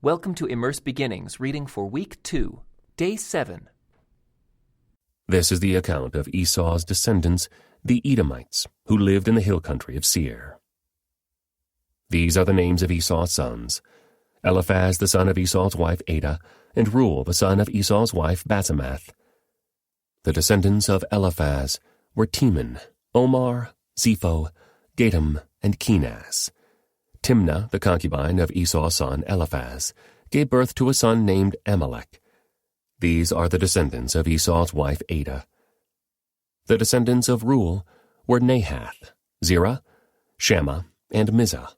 Welcome to Immerse Beginnings, reading for Week 2, Day 7. This is the account of Esau's descendants, the Edomites, who lived in the hill country of Seir. These are the names of Esau's sons: Eliphaz the son of Esau's wife Adah, and Reuel the son of Esau's wife Basemath. The descendants of Eliphaz were Teman, Omar, Zepho, Gatam, and Kenaz. Timnah, the concubine of Esau's son Eliphaz, gave birth to a son named Amalek. These are the descendants of Esau's wife Adah. The descendants of Reuel were Nahath, Zerah, Shammah, and Mizah.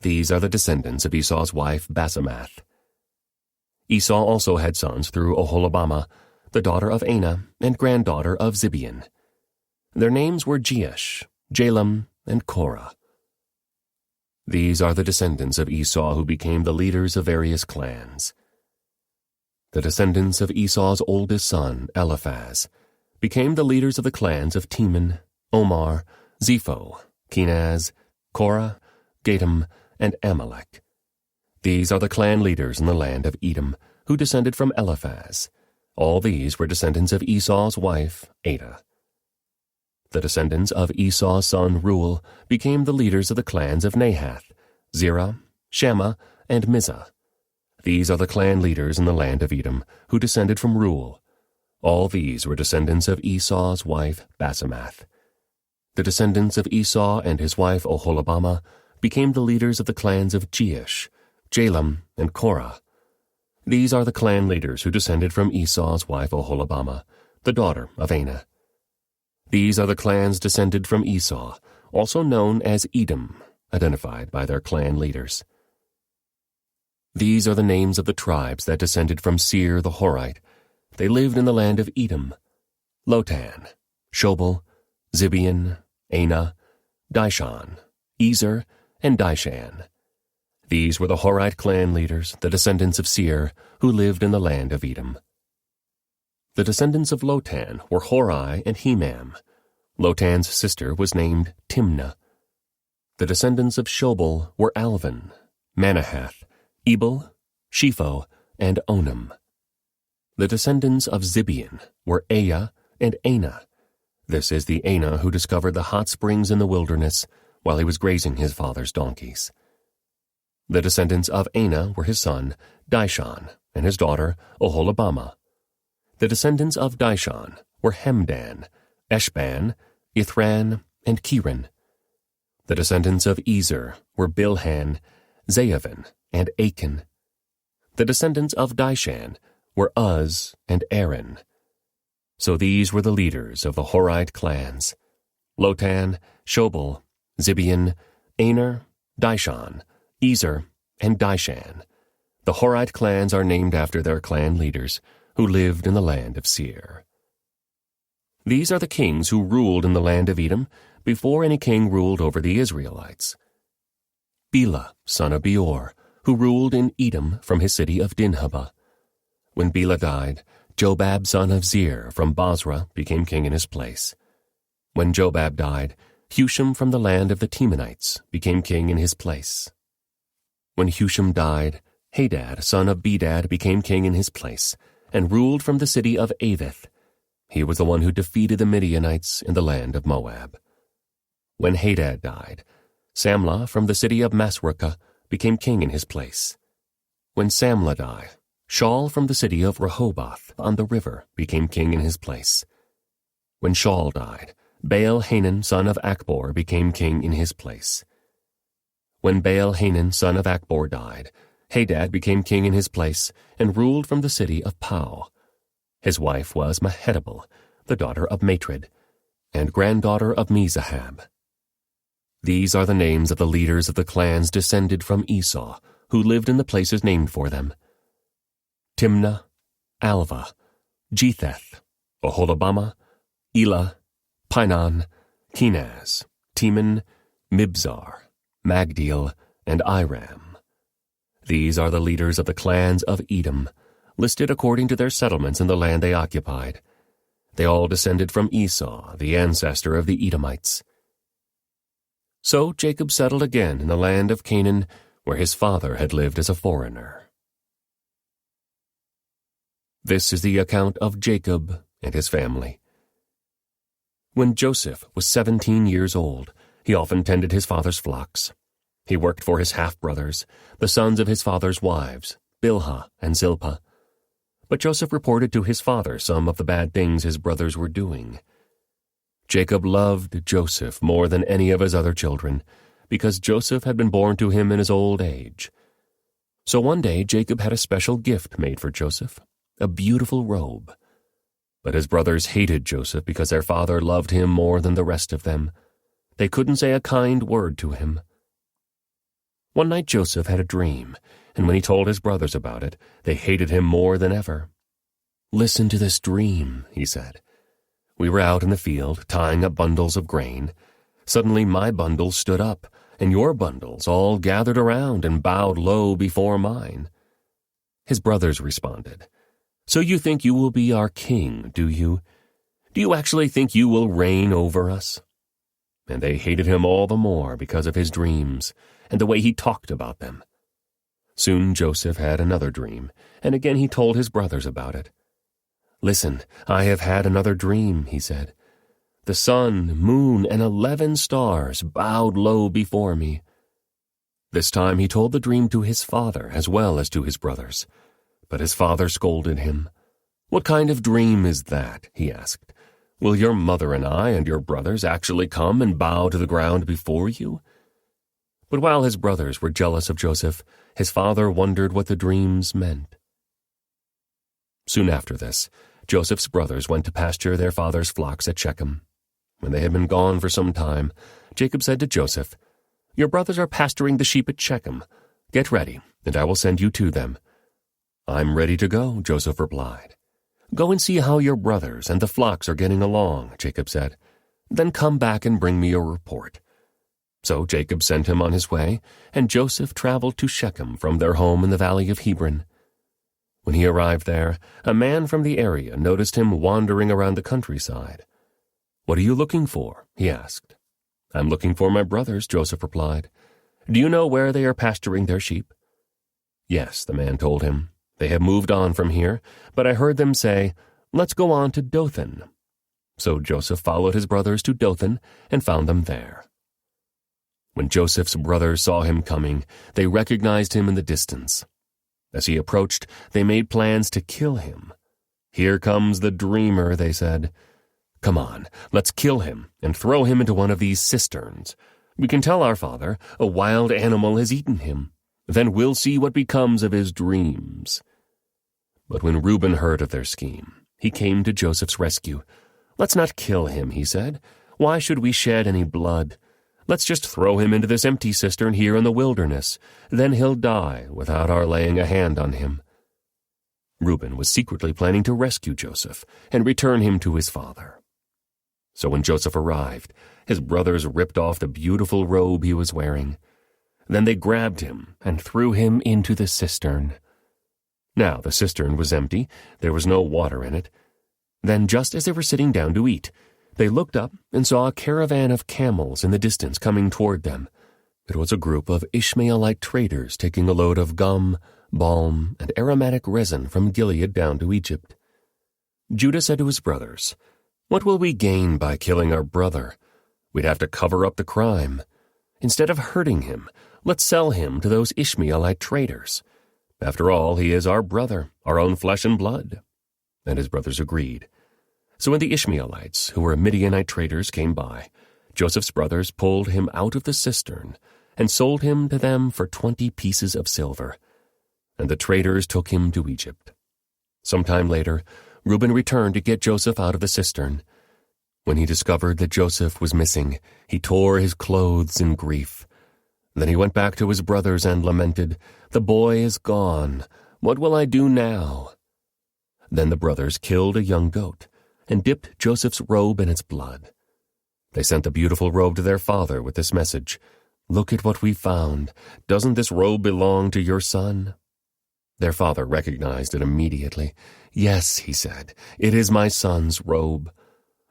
These are the descendants of Esau's wife Basemath. Esau also had sons through Oholibamah, the daughter of Anah and granddaughter of Zibeon. Their names were Jeush, Jalam, and Korah. These are the descendants of Esau who became the leaders of various clans. The descendants of Esau's oldest son, Eliphaz, became the leaders of the clans of Teman, Omar, Zepho, Kenaz, Korah, Gatam, and Amalek. These are the clan leaders in the land of Edom, who descended from Eliphaz. All these were descendants of Esau's wife, Adah. The descendants of Esau's son Reuel became the leaders of the clans of Nahath, Zerah, Shammah, and Mizah. These are the clan leaders in the land of Edom, who descended from Reuel. All these were descendants of Esau's wife Basemath. The descendants of Esau and his wife Oholibamah became the leaders of the clans of Jeush, Jalam, and Korah. These are the clan leaders who descended from Esau's wife Oholibamah, the daughter of Anah. These are the clans descended from Esau, also known as Edom, identified by their clan leaders. These are the names of the tribes that descended from Seir the Horite. They lived in the land of Edom: Lotan, Shobal, Zibeon, Anah, Dishon, Ezer, and Dishan. These were the Horite clan leaders, the descendants of Seir, who lived in the land of Edom. The descendants of Lotan were Hori and Hemam. Lotan's sister was named Timnah. The descendants of Shobal were Alvan, Manahath, Ebal, Shepho, and Onam. The descendants of Zibeon were Aya and Anah. This is the Anah who discovered the hot springs in the wilderness while he was grazing his father's donkeys. The descendants of Anah were his son, Dishon, and his daughter, Oholibamah. The descendants of Dishon were Hemdan, Eshban, Ithran, and Kiran. The descendants of Ezer were Bilhan, Zaavin, and Achan. The descendants of Dishan were Uz and Aaron. So these were the leaders of the Horite clans: Lotan, Shobal, Zibeon, Aner, Dishon, Ezer, and Dishan. The Horite clans are named after their clan leaders, who lived in the land of Seir. These are the kings who ruled in the land of Edom before any king ruled over the Israelites: Bela, son of Beor, who ruled in Edom from his city of Dinhabah. When Bela died, Jobab, son of Zir, from Bozrah, became king in his place. When Jobab died, Husham from the land of the Temanites became king in his place. When Husham died, Hadad, son of Bedad, became king in his place, and ruled from the city of Avith. He was the one who defeated the Midianites in the land of Moab. When Hadad died, Samlah from the city of Masrekah became king in his place. When Samlah died, Shaul from the city of Rehoboth on the river became king in his place. When Shaul died, Baal-Hanan, son of Akbor, became king in his place. When Baal-Hanan, son of Akbor, died, Hadad became king in his place and ruled from the city of Pau. His wife was Mehetabel, the daughter of Matred, and granddaughter of Mezahab. These are the names of the leaders of the clans descended from Esau, who lived in the places named for them: Timnah, Alva, Jetheth, Oholibamah, Elah, Pinon, Kenaz, Teman, Mibzar, Magdiel, and Iram. These are the leaders of the clans of Edom, listed according to their settlements in the land they occupied. They all descended from Esau, the ancestor of the Edomites. So Jacob settled again in the land of Canaan, where his father had lived as a foreigner. This is the account of Jacob and his family. When Joseph was 17 years old, he often tended his father's flocks. He worked for his half-brothers, the sons of his father's wives, Bilhah and Zilpah. But Joseph reported to his father some of the bad things his brothers were doing. Jacob loved Joseph more than any of his other children, because Joseph had been born to him in his old age. So one day Jacob had a special gift made for Joseph, a beautiful robe. But his brothers hated Joseph because their father loved him more than the rest of them. They couldn't say a kind word to him. One night Joseph had a dream, and when he told his brothers about it, they hated him more than ever. "Listen to this dream," he said. "We were out in the field, tying up bundles of grain. Suddenly my bundle stood up, and your bundles all gathered around and bowed low before mine." His brothers responded, "So you think you will be our king, do you? Do you actually think you will reign over us?" And they hated him all the more because of his dreams and the way he talked about them. Soon Joseph had another dream, and again he told his brothers about it. "Listen, I have had another dream," he said. "The sun, moon, and 11 stars bowed low before me." This time he told the dream to his father as well as to his brothers. But his father scolded him. "What kind of dream is that?" he asked. "Will your mother and I and your brothers actually come and bow to the ground before you?" But while his brothers were jealous of Joseph, his father wondered what the dreams meant. Soon after this, Joseph's brothers went to pasture their father's flocks at Shechem. When they had been gone for some time, Jacob said to Joseph, "Your brothers are pasturing the sheep at Shechem. Get ready, and I will send you to them." "I'm ready to go," Joseph replied. "Go and see how your brothers and the flocks are getting along," Jacob said. "Then come back and bring me a report." So Jacob sent him on his way, and Joseph traveled to Shechem from their home in the valley of Hebron. When he arrived there, a man from the area noticed him wandering around the countryside. "What are you looking for?" he asked. "I'm looking for my brothers," Joseph replied. "Do you know where they are pasturing their sheep?" "Yes," the man told him. "They have moved on from here, but I heard them say, 'Let's go on to Dothan.'" So Joseph followed his brothers to Dothan and found them there. When Joseph's brothers saw him coming, they recognized him in the distance. As he approached, they made plans to kill him. "Here comes the dreamer," they said. "Come on, let's kill him and throw him into one of these cisterns. We can tell our father a wild animal has eaten him. Then we'll see what becomes of his dreams." But when Reuben heard of their scheme, he came to Joseph's rescue. "Let's not kill him," he said. "Why should we shed any blood? Let's just throw him into this empty cistern here in the wilderness. Then he'll die without our laying a hand on him." Reuben was secretly planning to rescue Joseph and return him to his father. So when Joseph arrived, his brothers ripped off the beautiful robe he was wearing. Then they grabbed him and threw him into the cistern. Now the cistern was empty. There was no water in it. Then, just as they were sitting down to eat, they looked up and saw a caravan of camels in the distance coming toward them. It was a group of Ishmaelite traders taking a load of gum, balm, and aromatic resin from Gilead down to Egypt. Judah said to his brothers, "What will we gain by killing our brother? We'd have to cover up the crime. Instead of hurting him, let's sell him to those Ishmaelite traders. After all, he is our brother, our own flesh and blood." And his brothers agreed. So when the Ishmaelites, who were Midianite traders, came by, Joseph's brothers pulled him out of the cistern and sold him to them for 20 pieces of silver. And the traders took him to Egypt. Some time later, Reuben returned to get Joseph out of the cistern. When he discovered that Joseph was missing, he tore his clothes in grief. Then he went back to his brothers and lamented, "The boy is gone. What will I do now?" Then the brothers killed a young goat and dipped Joseph's robe in its blood. They sent the beautiful robe to their father with this message, "Look at what we found. Doesn't this robe belong to your son?" Their father recognized it immediately. "Yes," he said, "it is my son's robe.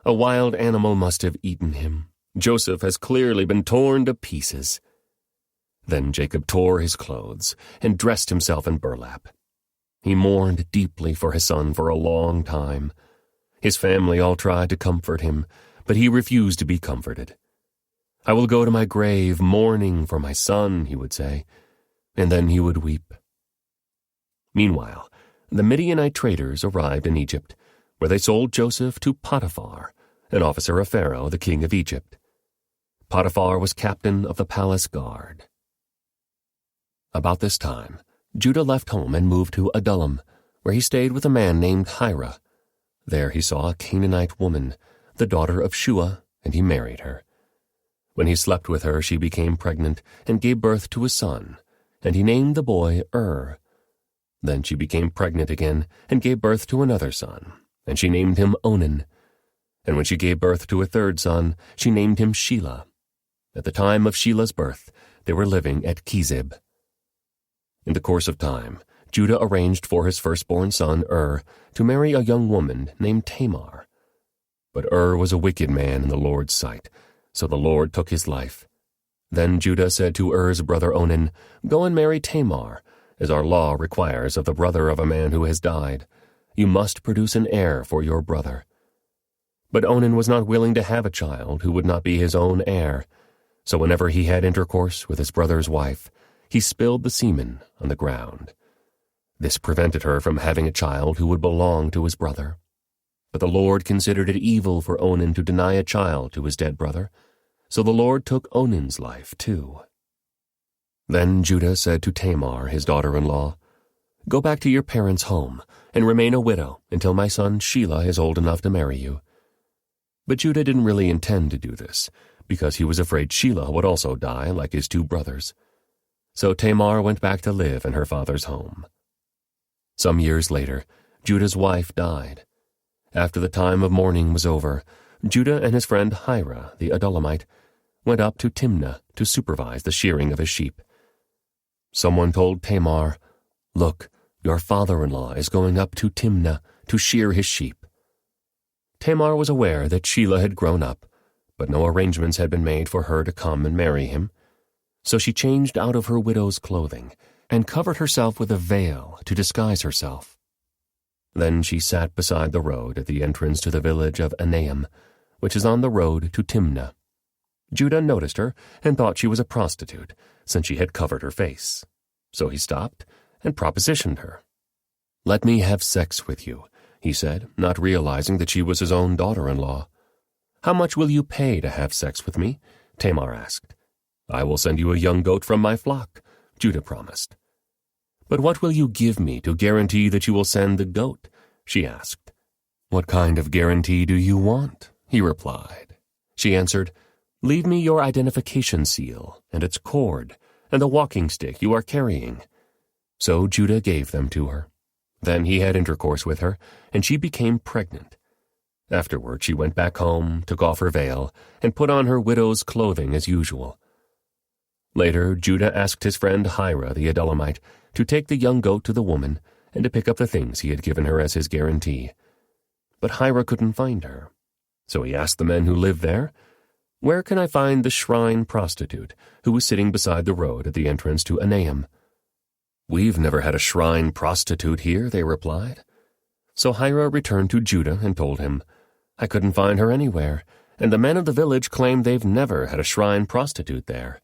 A wild animal must have eaten him. Joseph has clearly been torn to pieces." Then Jacob tore his clothes and dressed himself in burlap. He mourned deeply for his son for a long time. His family all tried to comfort him, but he refused to be comforted. "I will go to my grave mourning for my son," he would say, and then he would weep. Meanwhile, the Midianite traders arrived in Egypt, where they sold Joseph to Potiphar, an officer of Pharaoh, the king of Egypt. Potiphar was captain of the palace guard. About this time, Judah left home and moved to Adullam, where he stayed with a man named Hira. There he saw a Canaanite woman, the daughter of Shua, and he married her. When he slept with her, she became pregnant and gave birth to a son, and he named the boy Then she became pregnant again and gave birth to another son, and she named him Onan. And when she gave birth to a third son, she named him Shelah. At the time of Shelah's birth, they were living at Chezib. In the course of time, Judah arranged for his firstborn son, to marry a young woman named Tamar. But was a wicked man in the Lord's sight, so the Lord took his life. Then Judah said to Er's brother Onan, "Go and marry Tamar, as our law requires of the brother of a man who has died. You must produce an heir for your brother." But Onan was not willing to have a child who would not be his own heir, so whenever he had intercourse with his brother's wife, he spilled the semen on the ground. This prevented her from having a child who would belong to his brother. But the Lord considered it evil for Onan to deny a child to his dead brother, so the Lord took Onan's life too. Then Judah said to Tamar, his daughter-in-law, "Go back to your parents' home and remain a widow until my son Shelah is old enough to marry you." But Judah didn't really intend to do this, because he was afraid Shelah would also die like his two brothers. So Tamar went back to live in her father's home. Some years later, Judah's wife died. After the time of mourning was over, Judah and his friend Hira, the Adullamite, went up to Timnah to supervise the shearing of his sheep. Someone told Tamar, "Look, your father-in-law is going up to Timnah to shear his sheep." Tamar was aware that Shelah had grown up, but no arrangements had been made for her to come and marry him. So she changed out of her widow's clothing and covered herself with a veil to disguise herself. Then she sat beside the road at the entrance to the village of Anaim, which is on the road to Timnah. Judah noticed her and thought she was a prostitute, since she had covered her face. So he stopped and propositioned her. "Let me have sex with you," he said, not realizing that she was his own daughter-in-law. "How much will you pay to have sex with me?" Tamar asked. "I will send you a young goat from my flock," Judah promised. "But what will you give me to guarantee that you will send the goat?" she asked. "What kind of guarantee do you want?" he replied. She answered, "Leave me your identification seal and its cord and the walking stick you are carrying." So Judah gave them to her. Then he had intercourse with her, and she became pregnant. Afterward she went back home, took off her veil, and put on her widow's clothing as usual. Later, Judah asked his friend Hira the Adullamite to take the young goat to the woman and to pick up the things he had given her as his guarantee. But Hira couldn't find her. So he asked the men who lived there, "Where can I find the shrine prostitute who was sitting beside the road at the entrance to Anaim?" "We've never had a shrine prostitute here," they replied. So Hira returned to Judah and told him, "I couldn't find her anywhere, and the men of the village claim they've never had a shrine prostitute there."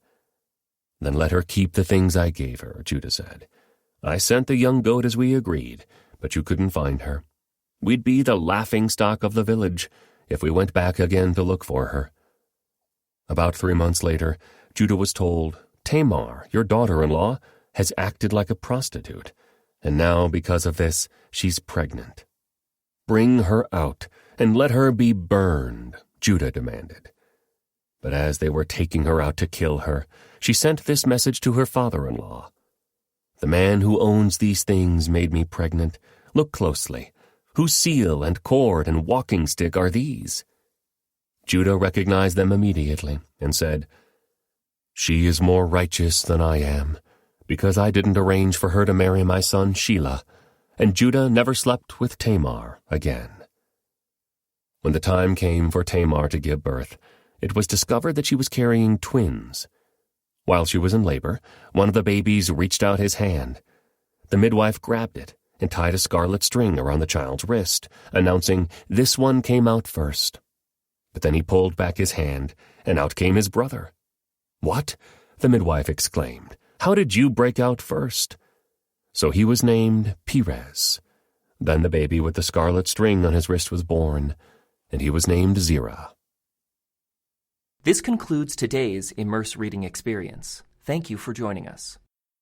"Then let her keep the things I gave her," Judah said. "I sent the young goat as we agreed, but you couldn't find her. We'd be the laughingstock of the village if we went back again to look for her." About 3 months later, Judah was told, "Tamar, your daughter-in-law, has acted like a prostitute, and now, because of this, she's pregnant." "Bring her out, and let her be burned," Judah demanded. But as they were taking her out to kill her, she sent this message to her father-in-law. "The man who owns these things made me pregnant. Look closely. Whose seal and cord and walking stick are these?" Judah recognized them immediately and said, "She is more righteous than I am, because I didn't arrange for her to marry my son Shelah," and Judah never slept with Tamar again. When the time came for Tamar to give birth, it was discovered that she was carrying twins. While she was in labor, one of the babies reached out his hand. The midwife grabbed it, and tied a scarlet string around the child's wrist, announcing, "This one came out first." But then he pulled back his hand, and out came his brother. "What?" the midwife exclaimed. "How did you break out first?" So he was named Perez. Then the baby with the scarlet string on his wrist was born, and he was named Zerah. This concludes today's Immerse reading experience. Thank you for joining us.